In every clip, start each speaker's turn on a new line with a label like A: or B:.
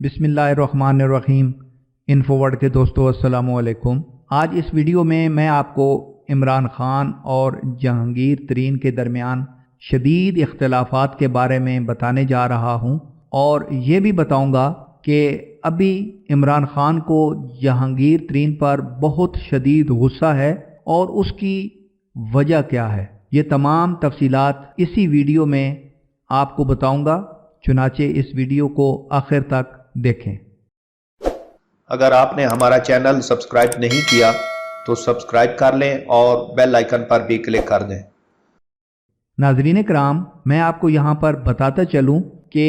A: बिस्मिल्लाहिर्रहमानिर्रहीम। इन्फोवर्ड के दोस्तों अस्सलामु अलैकुम। आज इस वीडियो में मैं आपको इमरान खान और जहांगीर तरीन के दरमियान शदीद इख्तिलाफात के बारे में बताने जा रहा हूं और ये भी बताऊंगा कि अभी इमरान खान को जहांगीर तरीन पर बहुत शदीद गुस्सा है और उसकी वजह क्या है। ये तमाम तफसीलात इसी वीडियो में आपको बताऊंगा, चुनाचे इस वीडियो को आखिर तक देखें।
B: अगर आपने हमारा चैनल सब्सक्राइब नहीं किया तो सब्सक्राइब कर लें और बेल आइकन पर भी क्लिक कर दें।
A: नाज़रीन कराम, मैं आपको यहाँ पर बताता चलूँ कि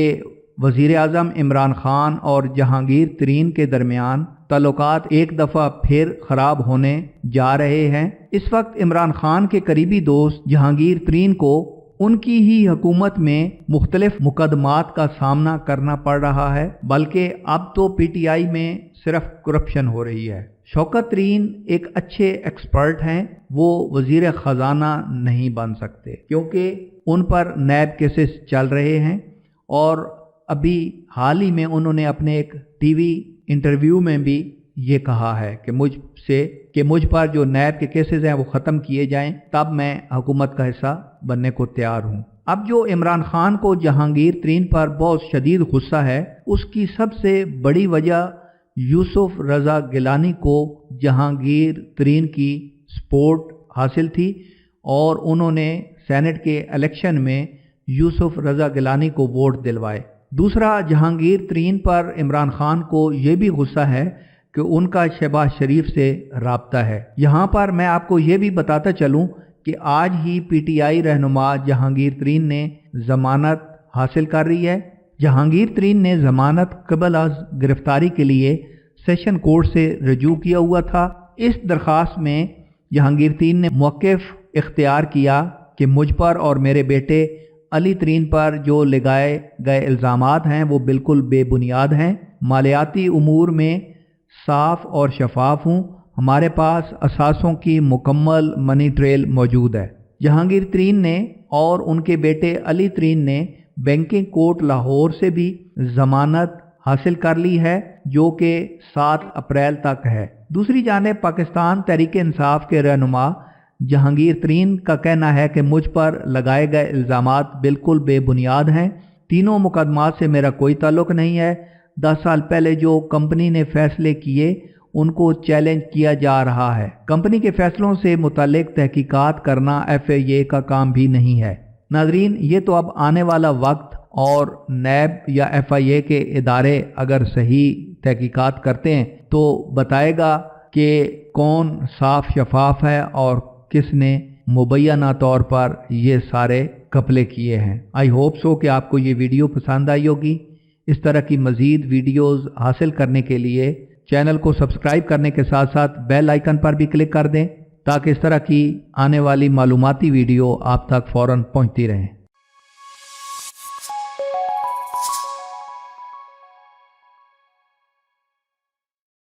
A: वज़ीर आज़म इमरान खान और जहांगीर तरीन के दरमियान ताल्लुकात एक दफ़ा फिर ख़राब होने जा रहे हैं। इस वक्त इमरान खान के करीबी दोस्त जहांगीर तरीन को उनकी ही हुकूमत में मुख्तलिफ मुकदमात का सामना करना पड़ रहा है, बल्कि अब तो पीटीआई में सिर्फ करप्शन हो रही है। शौकत तरीन एक अच्छे एक्सपर्ट हैं, वो वजीर ख़जाना नहीं बन सकते क्योंकि उन पर नैब केसेस चल रहे हैं और अभी हाल ही में उन्होंने अपने एक टीवी इंटरव्यू में भी ये कहा है कि मुझ पर जो नैब के केसेस हैं वो ख़त्म किए जाएं, तब मैं हुकूमत का हिस्सा बनने को तैयार हूँ। अब जो इमरान खान को जहांगीर तरीन पर बहुत शदीद गुस्सा है, उसकी सबसे बड़ी वजह यूसुफ रज़ा गिलानी को जहांगीर तरीन की सपोर्ट हासिल थी और उन्होंने सेनेट के इलेक्शन में यूसुफ रज़ा गिलानी को वोट दिलवाए। दूसरा, जहांगीर तरीन पर इमरान खान को ये भी गुस्सा है कि उनका शहबाज शरीफ से राब्ता है। यहाँ पर मैं आपको ये भी बताता चलूँ कि आज ही पीटीआई रहनुमा जहांगीर तरीन ने ज़मानत हासिल कर रही है। जहांगीर तरीन ने ज़मानत क़बल अज़ गिरफ्तारी के लिए सेशन कोर्ट से रजू किया हुआ था। इस दरख्वास्त में जहांगीर तरीन ने मौक़िफ़ इख्तियार किया कि मुझ पर और मेरे बेटे अली तरीन पर जो लगाए गए इल्ज़ामात हैं वो बिल्कुल बेबुनियाद हैं। मालियाती उमूर में साफ़ और शफाफ हूँ, हमारे पास असासों की मुकम्मल मनी ट्रेल मौजूद है। जहांगीर तरीन ने और उनके बेटे अली तरीन ने बैंकिंग कोर्ट लाहौर से भी ज़मानत हासिल कर ली है, जो कि 7 अप्रैल तक है। दूसरी जानिब पाकिस्तान तहरीक इंसाफ के रहनुमा जहांगीर तरीन का कहना है कि मुझ पर लगाए गए इल्ज़ामात बिल्कुल बेबुनियाद हैं। तीनों मुकदमात से मेरा कोई ताल्लुक़ नहीं है। 10 साल पहले जो कंपनी ने फैसले किए उनको चैलेंज किया जा रहा है। कंपनी के फैसलों से मुतालिक तहकीकात करना FIA का काम भी नहीं है। नाज़रीन, ये तो अब आने वाला वक्त और नैब या FIA के इदारे अगर सही तहकीकात करते हैं तो बताएगा कि कौन साफ शफाफ है और किसने मुबैना तौर पर ये सारे घपले किए हैं। आई होप सो कि आपको ये वीडियो पसंद आई होगी। इस तरह की मज़ीद वीडियोज़ हासिल करने के लिए चैनल को सब्सक्राइब करने के साथ साथ बेल आइकन पर भी क्लिक कर दें ताकि इस तरह की आने वाली मालूमाती वीडियो आप तक फ़ौरन पहुंचती रहें।